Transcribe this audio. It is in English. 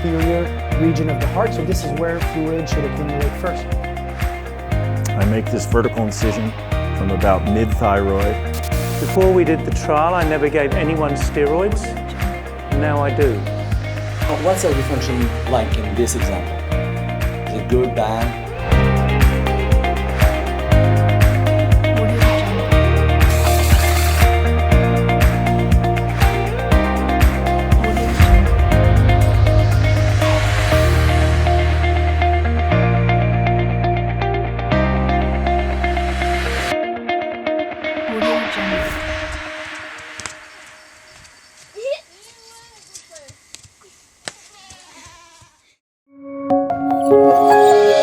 posterior region of the heart, so this is where fluid should accumulate first. I make this vertical incision from about mid-thyroid. Before we did the trial, I never gave anyone steroids. Now I do. What's the function like in this example? Is it good, bad? Audio